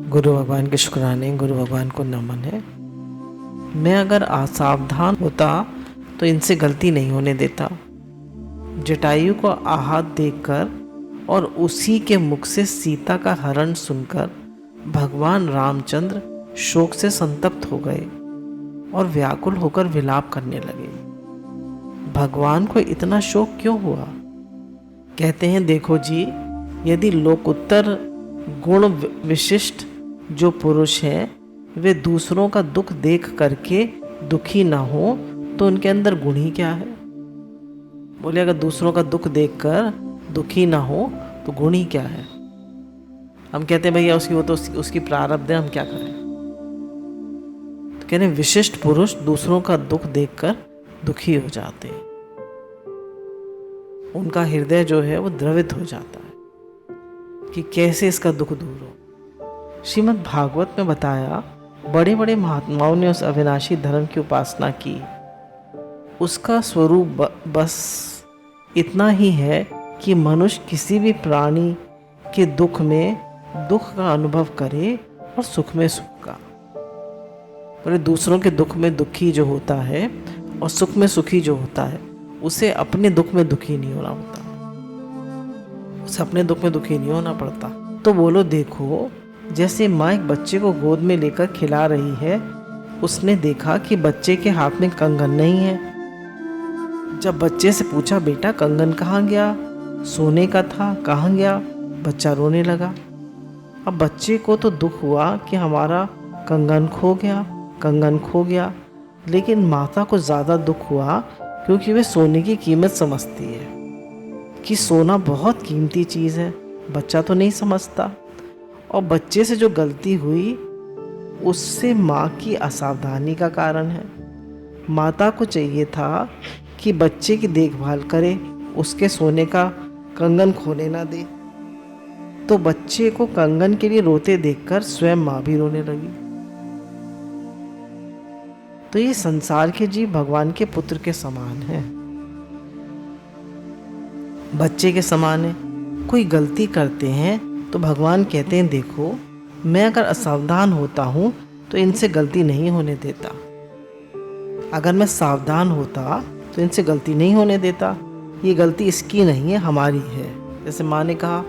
गुरु भगवान के शुक्राने, गुरु भगवान को नमन है। मैं अगर असावधान होता तो इनसे गलती नहीं होने देता। जटायु को आहत देखकर और उसी के मुख से सीता का हरण सुनकर भगवान रामचंद्र शोक से संतप्त हो गए और व्याकुल होकर विलाप करने लगे। भगवान को इतना शोक क्यों हुआ? कहते हैं, देखो जी, यदि लोकोत्तर गुण विशिष्ट जो पुरुष हैं वे दूसरों का दुख देख करके दुखी ना हो तो उनके अंदर गुण ही क्या है? बोले, अगर दूसरों का दुख देखकर दुखी ना हो तो गुण ही क्या है? हम कहते हैं भैया उसकी प्रारब्ध है, हम क्या करें? तो कहते हैं विशिष्ट पुरुष दूसरों का दुख देखकर दुखी हो जाते हैं, उनका हृदय जो है वो द्रवित हो जाता है कि कैसे इसका दुख दूर हो। श्रीमद् भागवत में बताया, बड़े बड़े महात्माओं ने उस अविनाशी धर्म की उपासना की। उसका स्वरूप बस इतना ही है कि मनुष्य किसी भी प्राणी के दुख में दुख का अनुभव करे और सुख में सुख का। बोले, दूसरों के दुख में दुखी जो होता है और सुख में सुखी जो होता है उसे अपने दुख में दुखी नहीं होना होता, उसे अपने दुख में दुखी नहीं होना पड़ता। तो बोलो, देखो, जैसे माँ एक बच्चे को गोद में लेकर खिला रही है, उसने देखा कि बच्चे के हाथ में कंगन नहीं है। जब बच्चे से पूछा, बेटा कंगन कहाँ गया? सोने का था, कहाँ गया? बच्चा रोने लगा। अब बच्चे को तो दुख हुआ कि हमारा कंगन खो गया, कंगन खो गया, लेकिन माता को ज़्यादा दुख हुआ क्योंकि वे सोने की कीमत समझती है कि सोना बहुत कीमती चीज़ है। बच्चा तो नहीं समझता, और बच्चे से जो गलती हुई उससे माँ की असावधानी का कारण है। माता को चाहिए था कि बच्चे की देखभाल करे, उसके सोने का कंगन खोने ना दे। तो बच्चे को कंगन के लिए रोते देखकर स्वयं माँ भी रोने लगी। तो ये संसार के जीव भगवान के पुत्र के समान है, बच्चे के समान है। कोई गलती करते हैं तो भगवान कहते हैं, देखो, मैं अगर असावधान होता हूँ तो इनसे गलती नहीं होने देता। अगर मैं सावधान होता तो इनसे गलती नहीं होने देता। ये गलती इसकी नहीं है, हमारी है। जैसे माँ ने कहा,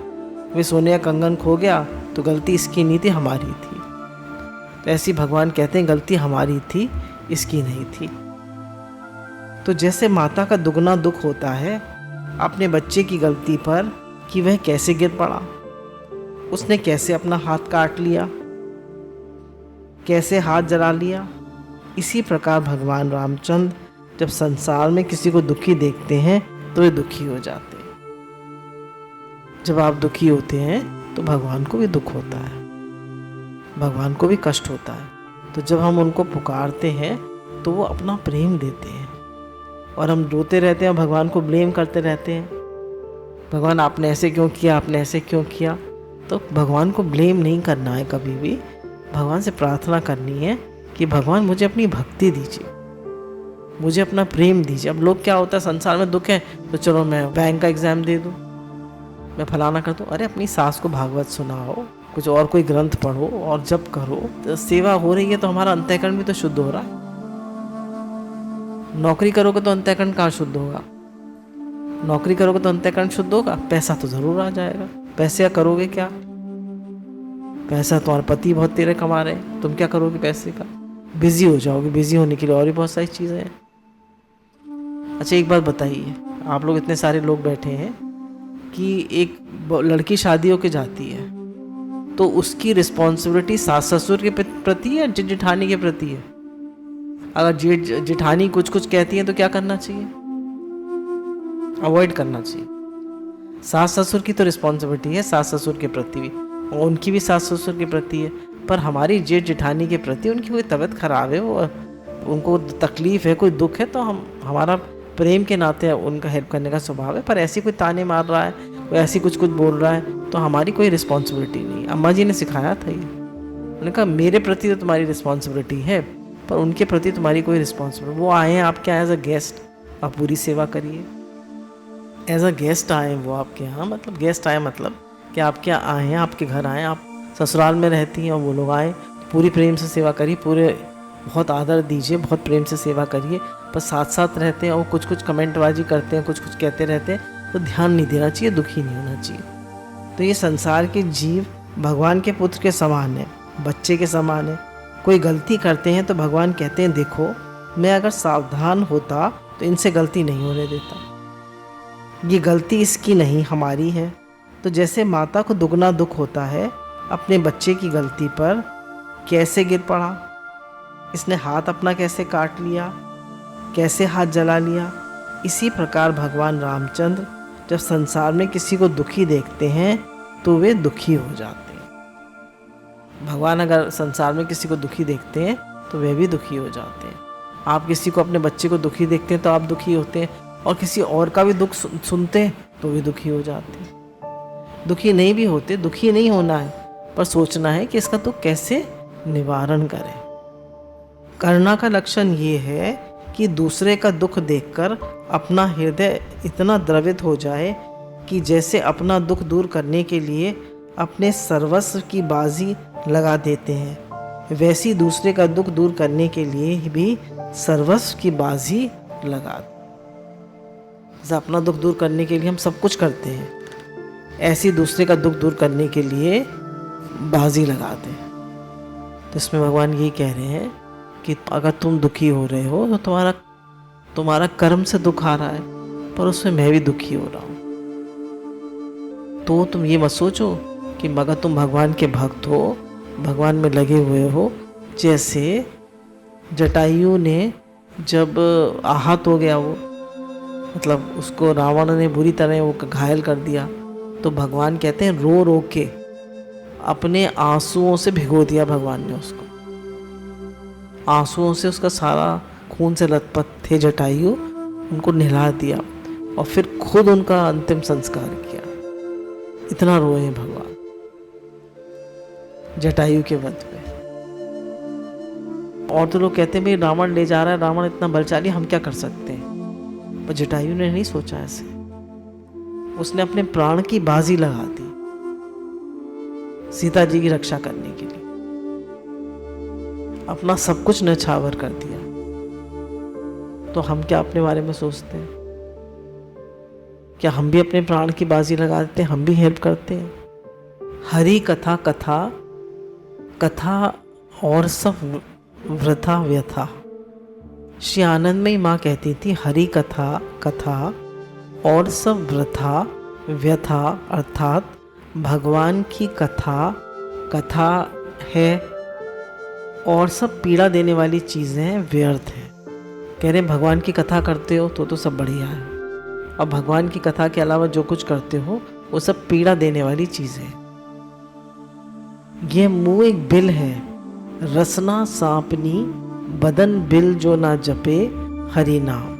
वे सोने का कंगन खो गया तो गलती इसकी नहीं थी, हमारी थी। तो ऐसी भगवान कहते हैं, गलती हमारी थी, इसकी नहीं थी। तो जैसे माता का दुगना दुख होता है अपने बच्चे की गलती पर कि वह कैसे गिर पड़ा, उसने कैसे अपना हाथ काट लिया, कैसे हाथ जला लिया, इसी प्रकार भगवान रामचंद्र जब संसार में किसी को दुखी देखते हैं तो वे दुखी हो जाते हैं। जब आप दुखी होते हैं तो भगवान को भी दुख होता है, भगवान को भी कष्ट होता है। तो जब हम उनको पुकारते हैं तो वो अपना प्रेम देते हैं, और हम रोते रहते हैं, भगवान को ब्लेम करते रहते हैं, भगवान आपने ऐसे क्यों किया, आपने ऐसे क्यों किया। तो भगवान को ब्लेम नहीं करना है, कभी भी भगवान से प्रार्थना करनी है कि भगवान मुझे अपनी भक्ति दीजिए, मुझे अपना प्रेम दीजिए। अब लोग क्या होता है, संसार में दुख है तो चलो मैं बैंक का एग्ज़ाम दे दूँ, मैं फलाना कर दूँ। अरे अपनी सास को भागवत सुनाओ, कुछ और कोई ग्रंथ पढ़ो और जप करो, तो सेवा हो रही है तो हमारा अंतःकरण भी तो शुद्ध हो रहा है। नौकरी करोगे तो अंतःकरण कहाँ शुद्ध होगा? नौकरी करोगे तो अंतःकरण शुद्ध होगा, पैसा तो जरूर आ जाएगा। पैसे या करोगे क्या? पैसा तुम्हारे पति बहुत तेरे कमा रहे हैं, तुम क्या करोगे पैसे का? बिजी हो जाओगे। बिजी होने के लिए और भी बहुत सारी चीज़ें हैं। अच्छा, एक बात बताइए, आप लोग इतने सारे लोग बैठे हैं कि एक लड़की शादी होके जाती है तो उसकी रिस्पॉन्सिबिलिटी सास ससुर के प्रति है, जेठानी के प्रति है? अगर जेठानी कुछ कुछ कहती है तो क्या करना चाहिए? अवॉइड करना चाहिए। सास ससुर की तो रिस्पॉन्सिबिलिटी है सास ससुर के प्रति भी, और उनकी भी सास ससुर के प्रति है। पर हमारी जेठ जेठानी के प्रति उनकी कोई तबीयत खराब है, वो उनको तकलीफ है, कोई दुख है, तो हमारा प्रेम के नाते उनका हेल्प करने का स्वभाव है। पर ऐसी कोई ताने मार रहा है, कोई ऐसी कुछ कुछ बोल रहा है तो हमारी कोई रिस्पॉन्सिबिलिटी नहीं। अम्मा जी ने सिखाया था ये, उन्होंने कहा मेरे प्रति तो तुम्हारी रिस्पॉन्सिबिलिटी है पर उनके प्रति तुम्हारी कोई रिस्पॉन्सिबिलिटी। वो आए हैं आपके यहाँ एज अ गेस्ट, आप पूरी सेवा करिए। एज अ गेस्ट आए वो आपके यहाँ, मतलब गेस्ट आए मतलब कि आपके यहाँ आए हैं, आपके घर आए, आप ससुराल में रहती हैं और वो लोग आए, पूरी प्रेम से सेवा करिए, पूरे बहुत आदर दीजिए, बहुत प्रेम से सेवा करिए। पर साथ साथ रहते हैं और कुछ कुछ कमेंटबाजी करते हैं, कुछ कुछ कहते रहते हैं, तो ध्यान नहीं देना चाहिए, दुखी नहीं होना चाहिए। तो ये संसार के जीव भगवान के पुत्र के समान है, बच्चे के समान है। कोई गलती करते हैं तो भगवान कहते हैं देखो, मैं अगर सावधान होता तो इनसे गलती नहीं होने देता। ये गलती इसकी नहीं, हमारी है। तो जैसे माता को दुगना दुख होता है अपने बच्चे की गलती पर, कैसे गिर पड़ा, इसने हाथ अपना कैसे काट लिया, कैसे हाथ जला लिया, इसी प्रकार भगवान रामचंद्र जब संसार में किसी को दुखी देखते हैं तो वे दुखी हो जाते हैं। भगवान अगर संसार में किसी को दुखी देखते हैं तो वे भी दुखी हो जाते हैं। आप किसी को, अपने बच्चे को दुखी देखते हैं तो आप दुखी होते हैं, और किसी और का भी दुख सुनते हैं तो भी दुखी हो जाते हैं। दुखी नहीं भी होते, दुखी नहीं होना है, पर सोचना है कि इसका दुख कैसे निवारण करें। करुणा का लक्षण ये है कि दूसरे का दुख देखकर अपना हृदय इतना द्रवित हो जाए कि जैसे अपना दुख दूर करने के लिए अपने सर्वस्व की बाजी लगा देते हैं, वैसी दूसरे का दुख दूर करने के लिए भी सर्वस्व की बाजी लगा। जैसे अपना दुख दूर करने के लिए हम सब कुछ करते हैं, ऐसी दूसरे का दुख दूर करने के लिए बाजी लगाते हैं। तो इसमें भगवान यही कह रहे हैं कि अगर तुम दुखी हो रहे हो तो तुम्हारा कर्म से दुख आ रहा है, पर उसमें मैं भी दुखी हो रहा हूँ। तो तुम ये मत सोचो कि अगर तुम भगवान के भक्त हो, भगवान में लगे हुए हो, जैसे जटायु ने जब आहत हो गया, वो मतलब उसको रावण ने बुरी तरह वो घायल कर दिया, तो भगवान कहते हैं रो रो के अपने आंसुओं से भिगो दिया भगवान ने उसको। आंसुओं से उसका सारा खून से लथपथ थे जटायु, उनको नहला दिया और फिर खुद उनका अंतिम संस्कार किया। इतना रोए हैं भगवान जटायु के वध पे। और तो लोग कहते हैं भाई रावण ले जा रहा है, रावण इतना बलशाली, हम क्या कर सकते हैं। पर जटायु ने नहीं सोचा ऐसे, उसने अपने प्राण की बाजी लगा दी सीता जी की रक्षा करने के लिए, अपना सब कुछ न्यौछावर कर दिया। तो हम क्या अपने बारे में सोचते हैं? क्या हम भी अपने प्राण की बाजी लगा देते हैं? हम भी हेल्प करते हैं? हरि कथा कथा कथा और सब वृथा व्यथा। श्री आनंदमयी माँ कहती थी हरि कथा कथा और सब वृथा व्यथा, अर्थात भगवान की कथा है और सब पीड़ा देने वाली चीज़ें व्यर्थ हैं। कह रहे भगवान की कथा करते हो तो सब बढ़िया है, और भगवान की कथा के अलावा जो कुछ करते हो वो सब पीड़ा देने वाली चीज़ें हैं। ये मुँह एक बिल है, रसना सांपनी, बदन बिल जो ना जपे हरि नाम।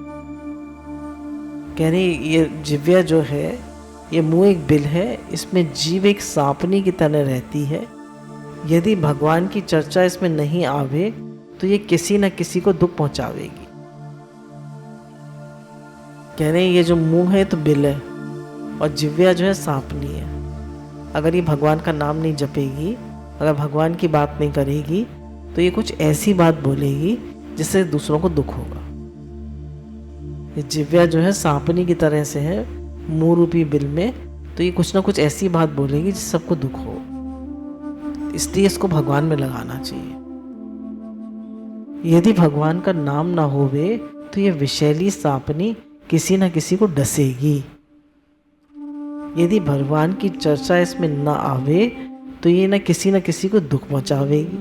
कह रहे ये जिव्या जो है, ये मुँह एक बिल है, इसमें जीव एक सांपनी की तरह रहती है। यदि भगवान की चर्चा इसमें नहीं आवे तो ये किसी न किसी को दुख पहुंचावेगी। कह रहे हैं ये जो मुंह है तो बिल है और जिव्या जो है सांपनी है। अगर ये भगवान का नाम नहीं जपेगी, अगर भगवान की बात नहीं करेगी, तो ये कुछ ऐसी बात बोलेगी जिससे दूसरों को दुख होगा। ये जिव्या जो है सांपनी की तरह से है मुंह रूपी बिल में, तो ये कुछ ना कुछ ऐसी बात बोलेगी जिससे सबको दुख हो। इसलिए इसको भगवान में लगाना चाहिए। यदि भगवान का नाम ना होवे तो ये विषैली सांपनी किसी न किसी को डसेगी। यदि भगवान की चर्चा इसमें ना आवे तो ये न किसी को दुख पहुंचावेगी।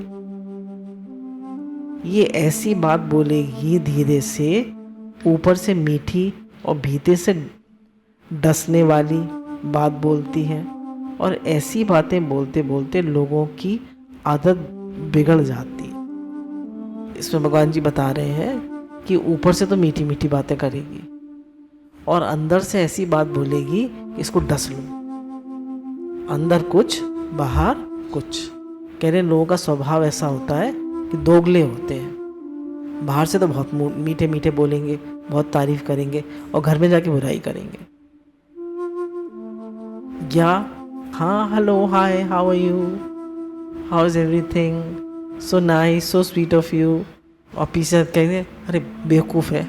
ये ऐसी बात बोलेगी धीरे से, ऊपर से मीठी और भीतर से डसने वाली बात बोलती है, और ऐसी बातें बोलते बोलते लोगों की आदत बिगड़ जाती है। इसमें भगवान जी बता रहे हैं कि ऊपर से तो मीठी मीठी बातें करेगी और अंदर से ऐसी बात बोलेगी कि इसको डस लो। अंदर कुछ बाहर कुछ। कह रहे लोगों का स्वभाव ऐसा होता है कि दोगले होते हैं। बाहर से तो बहुत मीठे मीठे बोलेंगे, बहुत तारीफ करेंगे, और घर में जाके बुराई करेंगे। या हाँ hello hi how are you, how is everything, so nice, so sweet of you. और पीछे कहेंगे अरे बेवकूफ़ है,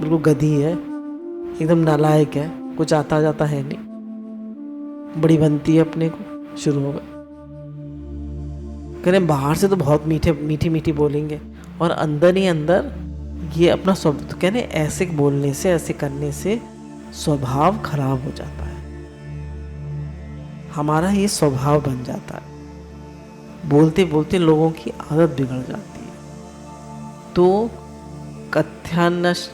बिल्कुल गधी है, एकदम नालायक है, कुछ आता जाता है नहीं, बड़ी बनती है अपने को। शुरू होगा, कह रहे बाहर से तो बहुत मीठी मीठी बोलेंगे और अंदर ही अंदर ये अपना तो कह रहे ऐसे बोलने से, ऐसे करने से स्वभाव खराब हो जाता है, हमारा ये स्वभाव बन जाता है, बोलते बोलते लोगों की आदत बिगड़ जाती है। तो कथ्यानश्च,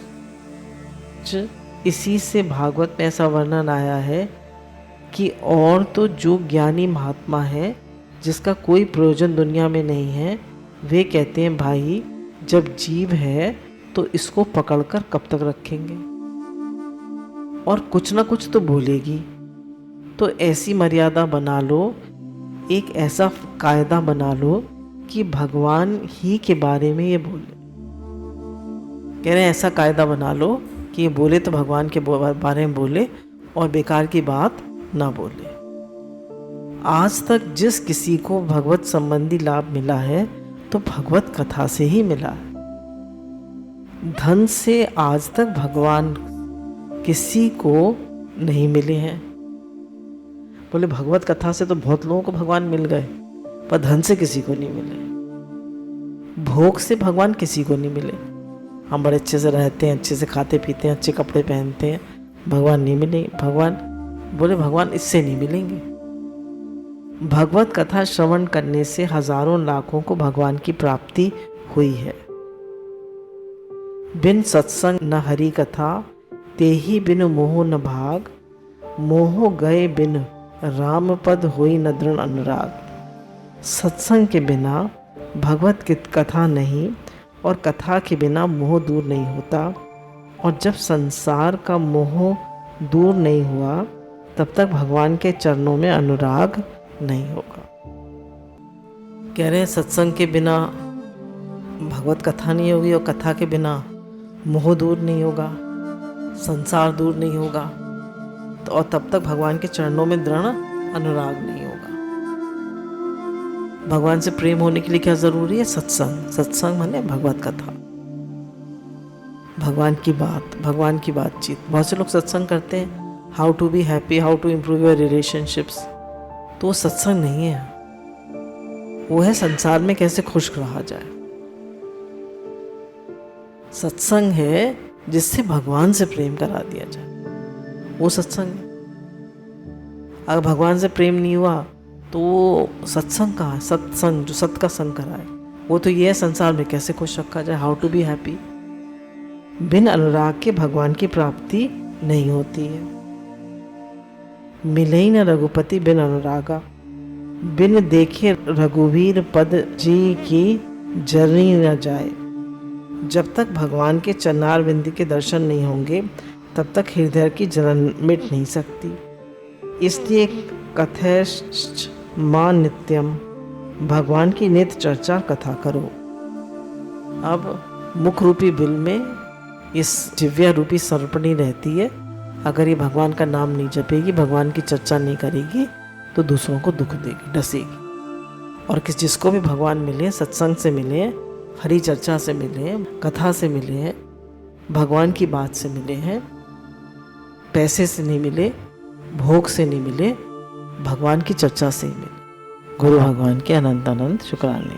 इसी से भागवत में ऐसा वर्णन आया है कि और तो जो ज्ञानी महात्मा है जिसका कोई प्रयोजन दुनिया में नहीं है, वे कहते हैं भाई जब जीव है तो इसको पकड़कर कब तक रखेंगे, और कुछ ना कुछ तो बोलेगी, तो ऐसी मर्यादा बना लो, एक ऐसा कायदा बना लो कि भगवान ही के बारे में ये बोले। कह रहे हैं ऐसा कायदा बना लो कि ये बोले तो भगवान के बारे में बोले और बेकार की बात ना बोले। आज तक जिस किसी को भगवत संबंधी लाभ मिला है तो भगवत कथा से ही मिला है। धन से आज तक भगवान किसी को नहीं मिले हैं। बोले भगवत कथा से तो बहुत लोगों को भगवान मिल गए, पर धन से किसी को नहीं मिले। भोग से भगवान किसी को नहीं मिले। हम बड़े अच्छे से रहते हैं, अच्छे से खाते पीते हैं, अच्छे कपड़े पहनते हैं, भगवान नहीं मिले। भगवान बोले भगवान इससे नहीं मिलेंगे। भगवत कथा श्रवण करने से हजारों लाखों को भगवान की प्राप्ति हुई है। बिन सत्संग न हरि कथा, तेहि बिन मोह न भाग, मोह गए बिन राम पद होई न दृढ़ अनुराग। सत्संग के बिना भगवत कथा नहीं और कथा के बिना मोह दूर नहीं होता, और जब संसार का मोह दूर नहीं हुआ तब तक भगवान के चरणों में अनुराग नहीं होगा। कह रहे हैं सत्संग के बिना भगवत कथा नहीं होगी और कथा के बिना मोह दूर नहीं होगा, संसार दूर नहीं होगा, तो और तब तक भगवान के चरणों में दृढ़ अनुराग नहीं होगा। भगवान से प्रेम होने के लिए क्या जरूरी है? सत्संग। सत्संग माने भगवत कथा, भगवान की बात, भगवान की बातचीत। बहुत से लोग सत्संग करते हैं how to be happy, how to improve your relationships, तो वो सत्संग नहीं है, वो है संसार में कैसे खुश रहा जाए। सत्संग है जिससे भगवान से प्रेम करा दिया जाए, वो सत्संग है। अगर भगवान से प्रेम नहीं हुआ तो वो सत्संग कहाँ है? सत्संग जो सत का संग कराए, वो तो ये है संसार में कैसे खुश रखा जाए, हाउ टू बी हैप्पी। बिन अनुराग के भगवान की प्राप्ति नहीं होती है। मिले ही न रघुपति बिन अनुरागा, बिन देखे रघुवीर पद जी की जरनी न जाए। जब तक भगवान के चरणार बिंदी के दर्शन नहीं होंगे तब तक हृदय की जलन मिट नहीं सकती। इसलिए कथैश्च मां नित्यम, भगवान की नित्य चर्चा कथा करो। अब मुख रूपी बिल में इस दिव्या रूपी सर्पणी रहती है। अगर ये भगवान का नाम नहीं जपेगी, भगवान की चर्चा नहीं करेगी, तो दूसरों को दुख देगी, डसेगी। और जिसको भी भगवान मिले, सत्संग से मिले, हरि चर्चा से मिले, कथा से मिले हैं, भगवान की बात से मिले हैं, पैसे से नहीं मिले, भोग से नहीं मिले, भगवान की चर्चा से ही मिले। गुरु भगवान के अनंत अनंत शुक्राने हैं।